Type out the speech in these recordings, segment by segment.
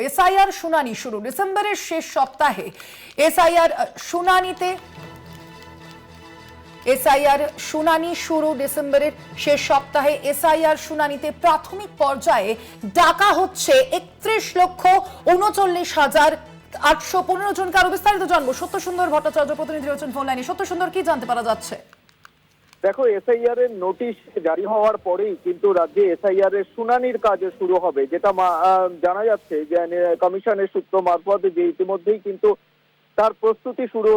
SIR শুনানি শুরু ডিসেম্বরের শেষ সপ্তাহে। এসআইআর শুনানি শুরু ডিসেম্বরের শেষ সপ্তাহে। এসআইআর শুনানিতে প্রাথমিক পর্যায়ে ডাকা হচ্ছে 31,39,815 জনকে। আরো বিস্তারিত জানবো সত্যসুন্দর ভট্টাচার্য প্রতিনিধি রয়েছেন ফোন লাইনে। সত্যসুন্দর, কি জানতে পারা যাচ্ছে? দেখো, এসআইআর এর নোটিশ জারি হওয়ার পরেই কিন্তু রাজ্যে এসআইআর এর শুনানির কাজ শুরু হবে, যেটা জানা যাচ্ছে যে কমিশনের সূত্র মারফত যে ইতিমধ্যেই কিন্তু তার প্রস্তুতি শুরু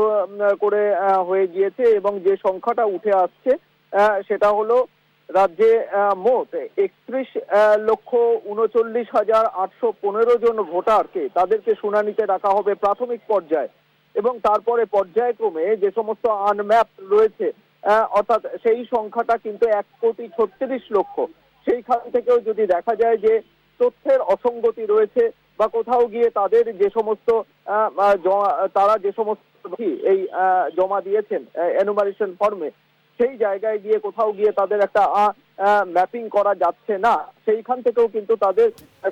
করে হয়ে গিয়েছে এবং যে সংখ্যাটা উঠে আসছে সেটা হলো রাজ্যে মোট 31,39,815 জন ভোটারকে তাদেরকে শুনানিতে রাখা হবে প্রাথমিক পর্যায়ে, এবং তারপরে পর্যায়ক্রমে যে সমস্ত আনম্যাপ রয়েছে অর্থাৎ সেই সংখ্যাটা কিন্তু 1,36,00,000। সেইখান থেকেও যদি দেখা যায় যে তথ্যের অসঙ্গতি রয়েছে বা কোথাও গিয়ে তাদের যে সমস্ত তারা যে সমস্ত এই জমা দিয়েছেন এনুমারেশন ফর্মে, সেই জায়গায় গিয়ে কোথাও গিয়ে তাদের একটা ম্যাপিং করা যাচ্ছে না, সেইখান থেকেও কিন্তু তাদের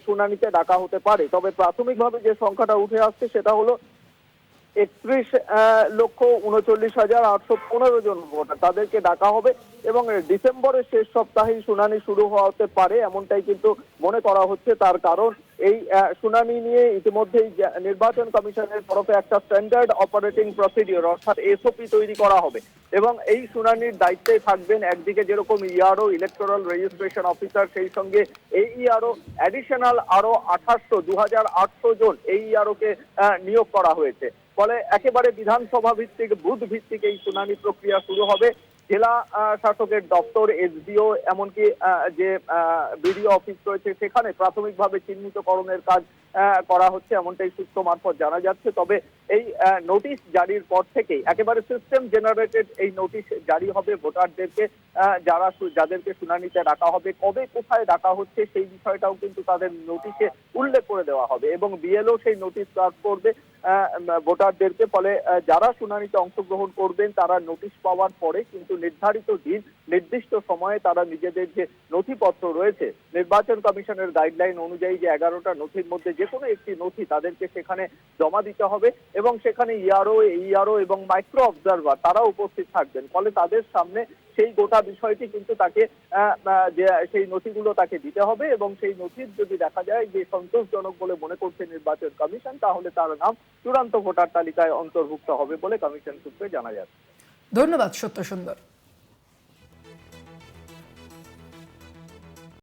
শুনানিতে ডাকা হতে পারে। তবে প্রাথমিকভাবে যে সংখ্যাটা উঠে আসছে সেটা হলো 31,39,815 জন ভোটার, তাদেরকে ডাকা হবে এবং ডিসেম্বরের শেষ সপ্তাহেই শুনানি শুরু হতে পারে এমনটাই কিন্তু মনে করা হচ্ছে। তার কারণ এই শুনানি নিয়ে ইতিমধ্যেই নির্বাচন কমিশনের তরফে একটা স্ট্যান্ডার্ড অপারেটিং প্রসিডিওর অর্থাৎ এসওপি তৈরি করা হবে এবং এই শুনানির দায়িত্বে থাকবেন একদিকে যেরকম ইআরও ইলেকটোরাল রেজিস্ট্রেশন অফিসার, সেই সঙ্গে এই ইআরও অ্যাডিশনাল আরো 2800 জন এই ইআরওকে নিয়োগ করা হয়েছে। ফলে একেবারে বিধানসভা ভিত্তিক বুথ ভিত্তিক এই শুনানি প্রক্রিয়া শুরু হবে। জেলা শাসকের দপ্তর, এসডিও, এমনকি যে বিডিও অফিস রয়েছে সেখানে প্রাথমিকভাবে চিহ্নিতকরণের কাজ করা হচ্ছে এমনটাই সূত্র মারফত জানা যাচ্ছে। তবে এই নোটিশ জারির পর থেকেই একেবারে সিস্টেম জেনারেটেড এই নোটিশ জারি হবে ভোটারদেরকে, যাদেরকে শুনানিতে ডাকা হবে, কবে কোথায় ডাকা হচ্ছে সেই বিষয়টাও কিন্তু তাদের নোটিশে উল্লেখ করে দেওয়া হবে এবং বিএলও সেই নোটিশ সার্ভ করবে ভোটারদেরকে। ফলে যারা শুনানিতে অংশগ্রহণ করবেন তারা নোটিশ পাওয়ার পরে কিন্তু নির্ধারিত দিন নির্দিষ্ট সময়ে তারা নিজেদের যে নথিপত্র রয়েছে নির্বাচন কমিশনের গাইডলাইন অনুযায়ী যে 11টা নথির মধ্যে যে কোনো একটি নথি তাদেরকে সেখানে জমা দিতে হবে এবং সেখানে ইআরও এবং মাইক্রো অবজারভার তারা উপস্থিত থাকবেন। ফলে তাদের সামনে সেই গোটা বিষয়টি কিন্তু তাকে সেই নথিগুলো তাকে দিতে হবে এবং সেই নথির যদি দেখা যায় যে সন্তোষজনক বলে মনে করছে নির্বাচন কমিশন, তাহলে তার নাম চূড়ান্ত ভোটার তালিকায় অন্তর্ভুক্ত হবে বলে কমিশন সূত্রে জানা যাচ্ছে। ধন্যবাদ সত্যসুন্দর।